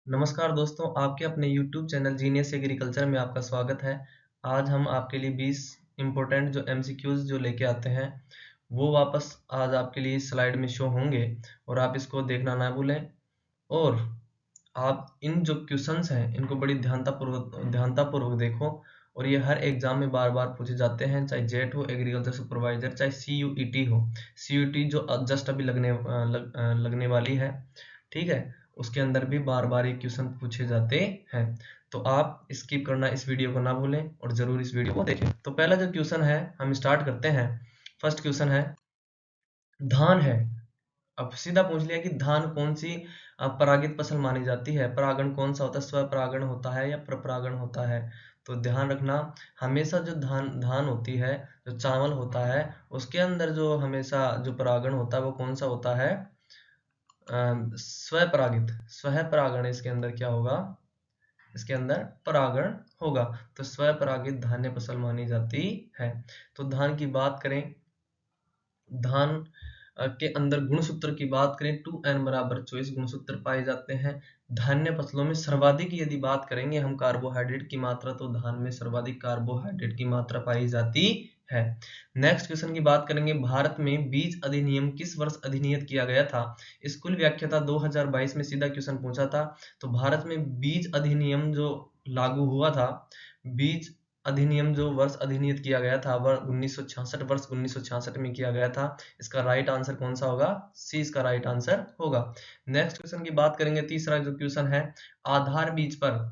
नमस्कार दोस्तों, आपके अपने YouTube चैनल जीनियस एग्रीकल्चर में आपका स्वागत है। आज हम आपके लिए 20 इम्पोर्टेंट जो एमसीक्यूज जो लेके आते हैं, वो वापस आज आपके लिए इस स्लाइड में शो होंगे और आप इसको देखना ना भूलें। और आप इन जो क्वेश्चंस हैं, इनको बड़ी ध्यानतापूर्वक देखो। और ये हर एग्जाम में बार बार पूछे जाते हैं, चाहे जेट हो, एग्रीकल्चर सुपरवाइजर, चाहे CUET हो। CUET जो जस्ट अभी लगने वाली है, ठीक है, उसके अंदर भी बार बार ये क्वेश्चन पूछे जाते हैं। तो आप स्किप करना इस वीडियो को ना भूलें और जरूर इस वीडियो को देखें। तो पहला जो क्वेश्चन है, हम स्टार्ट करते हैं। फर्स्ट क्वेश्चन है, धान है। अब सीधा पूछ लिया कि धान कौन सी परागित फसल मानी जाती है। परागण कौन सा होता है, स्वपरागण होता है या प्रपरागण होता है। तो ध्यान रखना, हमेशा जो धान धान होती है, जो चावल होता है, उसके अंदर जो हमेशा जो परागण होता है वो कौन सा होता है, स्वपरागित। स्वपरागण इसके अंदर क्या होगा, इसके अंदर परागण होगा। तो स्वपरागित धान्य फसल मानी जाती है। तो धान की बात करें, धान के अंदर गुणसूत्र की बात करें, 2n बराबर 24 गुणसूत्र पाए जाते हैं। धान्य फसलों में सर्वाधिक यदि बात करेंगे हम कार्बोहाइड्रेट की मात्रा, तो धान में सर्वाधिक कार्बोहाइड्रेट की मात्रा पाई जाती है। नेक्स्ट क्वेश्चन की बात करेंगे, भारत में बीज अधिनियम किस वर्ष अधिनियत किया गया था। स्कूल व्याख्याता 2022 में सीधा क्वेश्चन पूछा था। तो भारत में बीज अधिनियम जो लागू हुआ था, बीज अधिनियम जो वर्ष अधिनियत किया गया था वह 1966 वर्ष 1966 में किया गया था। इसका राइट आंसर कौन सा होगा, सी इसका राइट आंसर होगा। नेक्स्ट क्वेश्चन की बात करेंगे, तीसरा जो क्वेश्चन है, आधार बीज पर,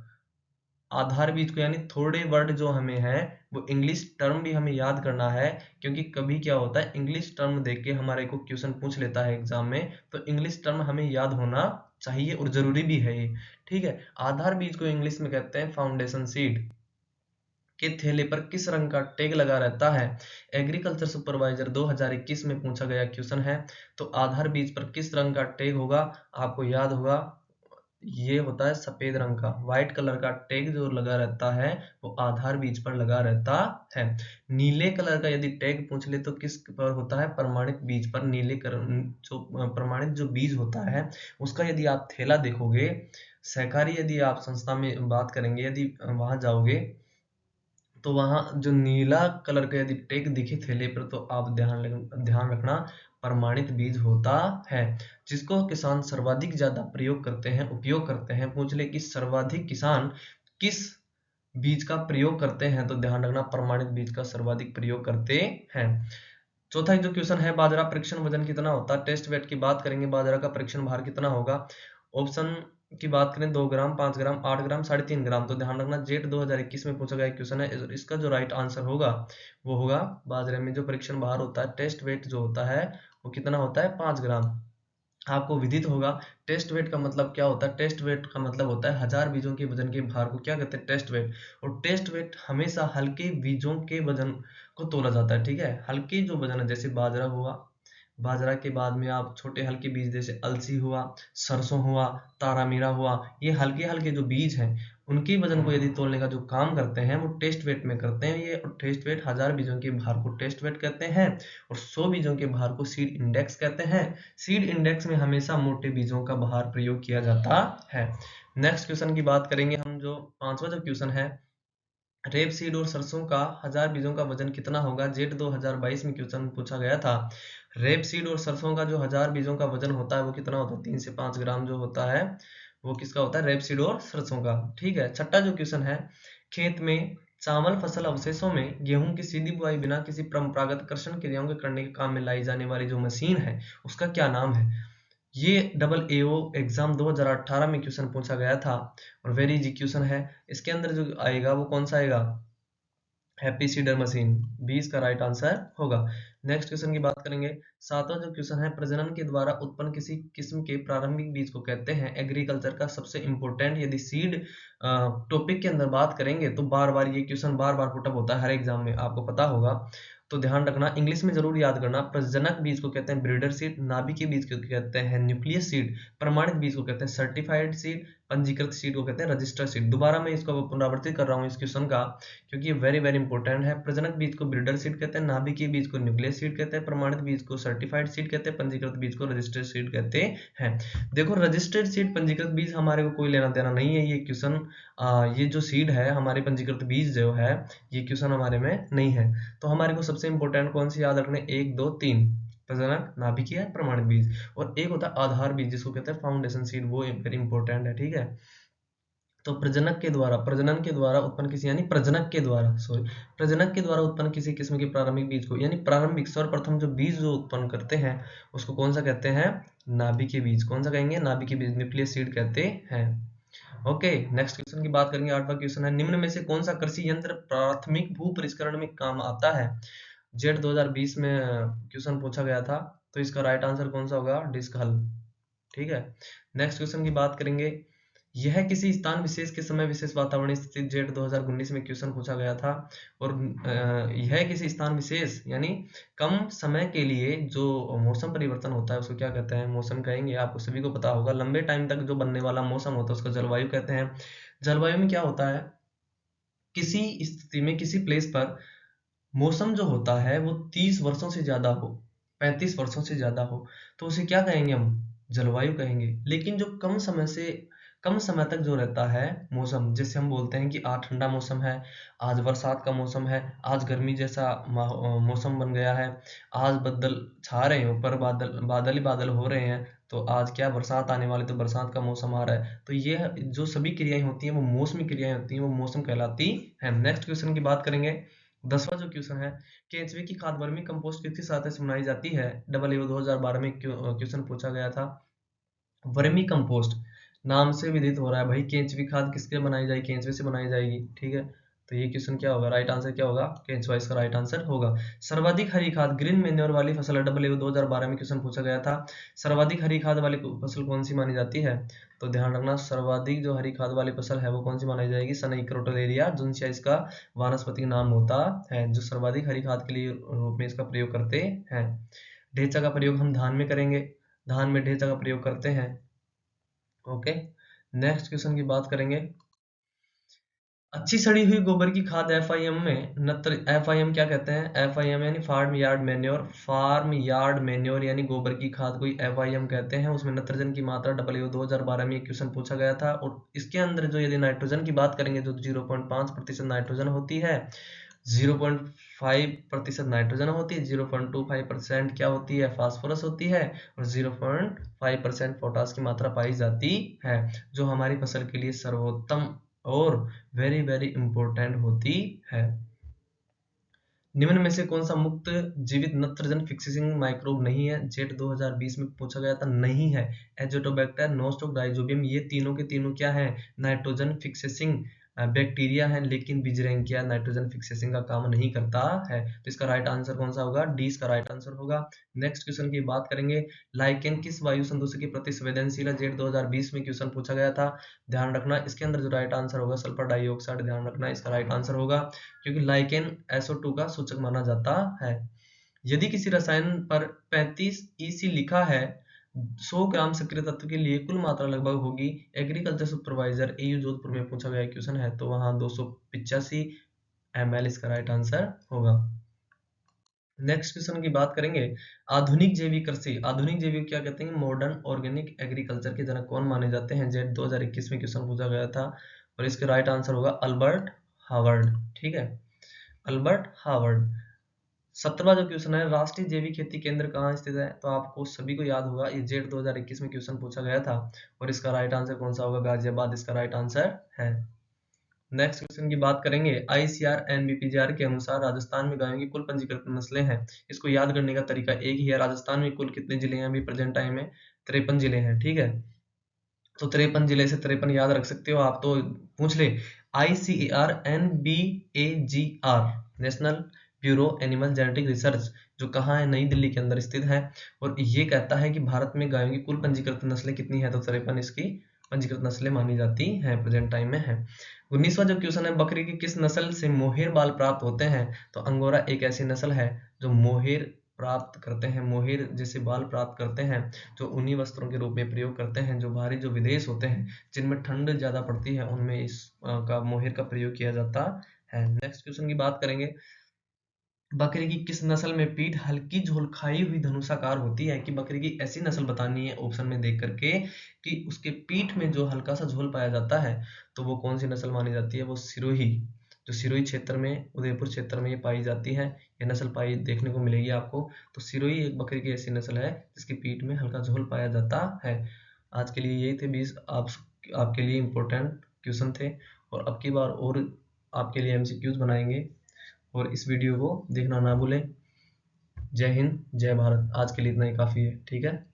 आधार बीज को यानी थोड़े वर्ड जो हमें है वो इंग्लिश टर्म भी हमें याद करना है। क्योंकि कभी क्या होता है, इंग्लिश टर्म देख के हमारे को क्वेश्चन पूछ लेता है एग्जाम में, तो इंग्लिश टर्म हमें याद होना चाहिए और जरूरी भी है ये, ठीक है। आधार बीज को इंग्लिश में कहते हैं फाउंडेशन सीड। के थैले पर किस रंग का टैग लगा रहता है। एग्रीकल्चर सुपरवाइजर 2021 में पूछा गया क्वेश्चन है। तो आधार बीज पर किस रंग का टैग होगा, आपको याद होगा, ये होता है सफेद रंग का, व्हाइट कलर का टैग जो लगा रहता है वो आधार बीज पर लगा रहता है। नीले कलर का यदि टैग पूछ ले तो किस पर होता है, प्रमाणित बीज पर। नीले कलर जो प्रमाणित जो बीज होता है उसका यदि आप थैला देखोगे, सहकारी यदि आप संस्था में बात करेंगे, यदि वहां जाओगे तो वहां जो नीला कलर का यदि टैग दिखे थैले पर, तो आप ध्यान रखना, प्रमाणित बीज होता है, जिसको किसान सर्वाधिक ज्यादा प्रयोग करते हैं, उपयोग करते हैं। पूछ ले कि सर्वाधिक किसान किस बीज का प्रयोग करते हैं, तो ध्यान रखना प्रमाणित बीज का सर्वाधिक प्रयोग करते हैं। चौथा जो क्वेश्चन है, बाजरा परीक्षण वजन कितना होता है। टेस्ट वेट की बात करेंगे, बाजरा का परीक्षण भार कितना होगा। ऑप्शन की बात करें, 2 ग्राम, 5 ग्राम, 8 ग्राम, 3.5 ग्राम। तो ध्यान रखना, जेट 2021 में पूछा गया क्वेश्चन है। इसका जो राइट आंसर होगा वो होगा, बाजरे में जो परीक्षण भार होता है, टेस्ट वेट जो होता है वो कितना होता है, 5 ग्राम। आपको विदित होगा टेस्ट वेट का मतलब क्या होता है। टेस्ट वेट का मतलब होता है 1000 बीजों के वजन के भार को क्या कहते हैं, टेस्ट वेट। और टेस्ट वेट हमेशा हल्के बीजों के वजन को तोला जाता है, ठीक है। हल्के जो वजन है, जैसे बाजरा हुआ, बाजरा के बाद में आप छोटे हल्के बीज जैसे अलसी हुआ, सरसों हुआ, तारामीरा हुआ, ये हल्के हल्के जो बीज हैं उनके वजन को यदि तोलने का जो काम करते हैं वो टेस्ट वेट में करते हैं ये। और टेस्ट वेट 1000 बीजों के भार को टेस्ट वेट कहते हैं और 100 बीजों के भार को सीड इंडेक्स कहते हैं। सीड इंडेक्स में हमेशा मोटे बीजों का भार प्रयोग किया जाता है। नेक्स्ट क्वेश्चन की बात करेंगे हम, जो पांचवा जो क्वेश्चन है, रेपसीड और सरसों का 1000 बीजों का वजन कितना होगा। जेट 2022 में क्वेश्चन पूछा गया था। रेपसीड और सरसों का जो 1000 बीजों का वजन होता है वो कितना होता है, 3 से 5 ग्राम जो होता है वो किसका होता है, रेपसीड और सरसों का, ठीक है। छठा जो क्वेश्चन है, खेत में चावल फसल अवशेषों में गेहूं की सीधी बुआई बिना किसी परंपरागत कृषि क्रियाओं के करने के काम में लाई जाने वाली जो मशीन है उसका क्या नाम है। ये डबल एओ एग्जाम 2018 में क्वेश्चन पूछा गया था और वेरी इजी क्वेश्चन है। इसके अंदर जो आएगा वो कौन सा आएगा, हैप्पी सीडर मशीन, 20 का राइट आंसर होगा। नेक्स्ट क्वेश्चन की बात करेंगे, सातवां जो क्वेश्चन है, प्रजनन के द्वारा उत्पन्न किसी किस्म के प्रारंभिक बीज को कहते हैं। एग्रीकल्चर का सबसे इंपॉर्टेंट यदि सीड टॉपिक के अंदर बात करेंगे तो बार बार ये क्वेश्चन बार बार पुटअप होता है हर एग्जाम में, आपको पता होगा। तो ध्यान रखना, इंग्लिश में जरूर याद करना। प्रजनक बीज को कहते हैं ब्रीडर सीड, नाभिकीय बीज को कहते हैं न्यूक्लियस सीड, प्रमाणित बीज को कहते हैं सर्टिफाइड सीड, पंजीकृत सीड को कहते हैं रजिस्टर्ड सीड। दोबारा मैं इसको पुनरावृत्ति कर रहा हूँ इस क्वेश्चन का, क्योंकि ये वेरी वेरी इंपॉर्टेंट है। प्रजनक बीज को ब्रीडर सीड कहते हैं, नाभिकीय बीज को न्यूक्लियस सीड कहते हैं, प्रमाणित बीज को सर्टिफाइड सीड कहते हैं, पंजीकृत बीज को रजिस्टर्ड सीड कहते हैं। देखो रजिस्टर्ड सीड पंजीकृत बीज हमारे को कोई लेना देना नहीं है, ये क्वेश्चन ये जो सीड है हमारे पंजीकृत बीज जो है ये क्वेश्चन हमारे में नहीं है। तो हमारे को सबसे इंपॉर्टेंट कौन सी याद रखने, 1 2 3 प्रजनक, नाभिकीय, प्रमाणित बीज, और एक होता है आधार बीज जिसको कहते हैं फाउंडेशन सीड, वो वेरी इंपॉर्टेंट है। ठीक है, तो प्रजनन के द्वारा उत्पन्न किसी, यानी प्रजनक के द्वारा उत्पन्न किसी किस्म के प्रारंभिक बीज को, यानी प्रारंभिक सर्वप्रथम जो बीज जो उत्पन्न करते हैं उसको कौन सा कहते हैं, नाभिकीय बीज। कौन सा कहेंगे, नाभिकीय बीज, न्यूक्लियस सीड कहते हैं। ओके, नेक्स्ट क्वेश्चन की बात करेंगे। 8वां क्वेश्चन है, निम्न में से कौन सा कृषि यंत्र प्राथमिक भू परिष्करण में काम आता है। जेट 2020 में क्वेश्चन पूछा गया था, तो इसका राइट आंसर कौन सा होगा, डिस्क हल। ठीक है, नेक्स्ट क्वेश्चन की बात करेंगे। यह किसी स्थान विशेष के समय विशेष वातावरणीय स्थिति, जेट 2019 में क्वेश्चन पूछा गया था। और यह किसी स्थान विशेष यानी कम समय के लिए जो मौसम परिवर्तन होता है उसको क्या कहते हैं, मौसम कहेंगे। आपको सभी को पता होगा, लंबे टाइम तक जो बनने वाला मौसम होता है उसको जलवायु कहते हैं। जलवायु में क्या होता है, किसी स्थिति में किसी प्लेस पर मौसम जो होता है वो 30 वर्षों से ज्यादा हो, 35 वर्षों से ज्यादा हो, तो उसे क्या कहेंगे, हम जलवायु कहेंगे। लेकिन जो कम समय तक जो रहता है मौसम, जैसे हम बोलते हैं कि आज ठंडा मौसम है, आज बरसात का मौसम है, आज गर्मी जैसा मौसम बन गया है, आज बादल छा रहे हैं, ऊपर बादल ही बादल हो रहे हैं, तो आज क्या बरसात आने वाली, तो बरसात का मौसम आ रहा है। तो ये जो सभी क्रियाएं होती हैं वो मौसमी क्रियाएं होती हैं, वो मौसम कहलाती है। नेक्स्ट क्वेश्चन की बात करेंगे। 10वां जो क्वेश्चन है, केंचुए की खाद वर्मी कंपोस्ट किसकी सहायता से बनाई जाती है। डब्ल्यू 2012 में क्वेश्चन पूछा गया था। वर्मी कंपोस्ट नाम से विदित हो रहा है भाई, केंचुए खाद किसके बनाई जाएगी, केंचुए से बनाई जाएगी। ठीक है, तो ये क्वेश्चन क्या होगा, राइट आंसर क्या होगा, केंचुआ इसका राइट आंसर होगा। सर्वाधिक हरी खाद ग्रीन मेन्योर वाली फसल, डब्ल्यू 2012 में क्वेश्चन पूछा गया था। सर्वाधिक हरी खाद वाली फसल कौन सी मानी जाती है, तो ध्यान रखना सर्वाधिक जो हरी खाद वाली फसल है वो कौन सी मानी जाएगी, सनई क्रोटोलेरिया जुनसिया इसका वानस्पतिक नाम होता है, जो सर्वाधिक हरी खाद के लिए रूप में इसका प्रयोग करते हैं। ढेंचा का प्रयोग हम धान में करेंगे, धान में ढेंचा का प्रयोग करते हैं। ओके, नेक्स्ट क्वेश्चन की बात करेंगे। अच्छी सड़ी हुई गोबर की खाद FIM में FIM क्या कहते हैं, FIM यानी फार्म यार्ड मैन्योर यानी गोबर की खाद को FIM कहते हैं। उसमें नत्रजन की मात्रा डब्ल्यू 2012 में एक क्वेश्चन पूछा गया था, और इसके अंदर जो यदि नाइट्रोजन की बात करेंगे तो 0.5% नाइट्रोजन होती है, 0.5% नाइट्रोजन होती है, 0.25% क्या होती है, फास्फोरस होती है, और 0.5% पोटास की मात्रा पाई जाती है, जो हमारी फसल के लिए सर्वोत्तम और वेरी वेरी इंपॉर्टेंट होती है। निम्न में से कौन सा मुक्त जीवित नत्रजन फिक्सिंग माइक्रोब नहीं है, जेट 2020 में पूछा गया था, नहीं है। एजोटोबैक्टर, नोस्टोक, राइजोबियम, ये तीनों के तीनों क्या है, नाइट्रोजन फिक्सिंग बैक्टीरिया है, लेकिन बिजरेंकिया नाइट्रोजन फिक्सेसिंग का काम नहीं करता है। तो इसका राइट आंसर कौन सा होगा, डी इसका राइट आंसर होगा। नेक्स्ट क्वेश्चन की बात करेंगे। लाइकेन किस वायु संदूषक के प्रति संवेदनशील है, जेट 2020 में क्वेश्चन पूछा गया था। ध्यान रखना इसके अंदर जो राइट आंसर होगा सल्फर डाइऑक्साइड, ध्यान रखना इसका राइट आंसर होगा, क्योंकि लाइकेन SO2 का सूचक माना जाता है। यदि किसी रसायन पर 35 EC लिखा है, 100 ग्राम सक्रिय तत्व के लिए कुल मात्रा लगभग होगी। एग्रीकल्चर सुपरवाइजर AU जोधपुर में पूछा गया क्वेश्चन है, तो वहां 285 ml इसका राइट आंसर होगा। नेक्स्ट क्वेश्चन की बात करेंगे। आधुनिक जैविक कृषि, आधुनिक जैविक क्या कहते हैं, मॉडर्न ऑर्गेनिक एग्रीकल्चर के जनक कौन माने जाते हैं, जेट 2021 में क्वेश्चन पूछा गया था, और इसका राइट आंसर होगा अल्बर्ट हावर्ड। ठीक है, अल्बर्ट हावर्ड। 17वां जो क्वेश्चन है, राष्ट्रीय जैविक खेती केंद्र कहाँ स्थित है, तो आपको सभी को याद होगा, ये जेट 2021 में क्वेश्चन पूछा गया था, और इसका राइट आंसर कौन सा होगा, गाजियाबाद इसका राइट आंसर है। नेक्स्ट क्वेश्चन की बात करेंगे। ICR NBPJR के अनुसार राजस्थान में गायों की कुल पंजीकृत नस्लें हैं। इसको याद करने का तरीका एक ही है। राजस्थान में कुल कितने जिले हैं अभी प्रेजेंट टाइम में, 53 जिले हैं। ठीक है, तो 53 जिले से 53 याद रख सकते हो आप, तो पूछ ले। ICAR NBAGR national bureau animal genetic research, जो कहाँ है, नई दिल्ली के अंदर स्थित है, और ये कहता है कि भारत में गायों की कुल पंजीकृत नस्लें कितनी है, तो 53 इसकी पंजीकृत नस्लें मानी जाती हैं, प्रेजेंट टाइम में है। 19वां जो क्वेश्चन है, बकरी की किस नस्ल से मोहेर बाल प्राप्त होते हैं, तो अंगोरा एक ऐसी नस्ल है जो मोहेर प्राप्त करते हैं, मोहेर जैसे बाल प्राप्त करते हैं, जो ऊनी वस्त्रों के रूप में प्रयोग करते हैं, जो बाहरी जो विदेश होते हैं जिनमें ठंड ज़्यादा पड़ती है उनमें इस का मोहेर का प्रयोग किया जाता है। नेक्स्ट क्वेश्चन की बात करेंगे, बकरी की किस नस्ल में पीठ हल्की झोल खाई हुई धनुषाकार होती है? कि बकरी की ऐसी नस्ल बतानी है ऑप्शन में देख करके कि उसके पीठ में जो हल्का सा झोल पाया जाता है, तो वो कौन सी नस्ल मानी जाती है? वो सिरोही, जो सिरोही क्षेत्र में, उदयपुर क्षेत्र में ये पाई जाती है, ये नस्ल पाई देखने को मिलेगी आपको। तो सिरोही एक बकरी की ऐसी नस्ल है जिसकी पीठ में हल्का झोल पाया जाता है। आज के लिए यही थे 20 आपके लिए इम्पोर्टेंट क्वेश्चन थे, और अब की बार और आपके लिए MCQs बनाएंगे, और इस वीडियो को देखना ना भूलें। जय हिंद, जय भारत। आज के लिए इतना ही काफ़ी है, ठीक है।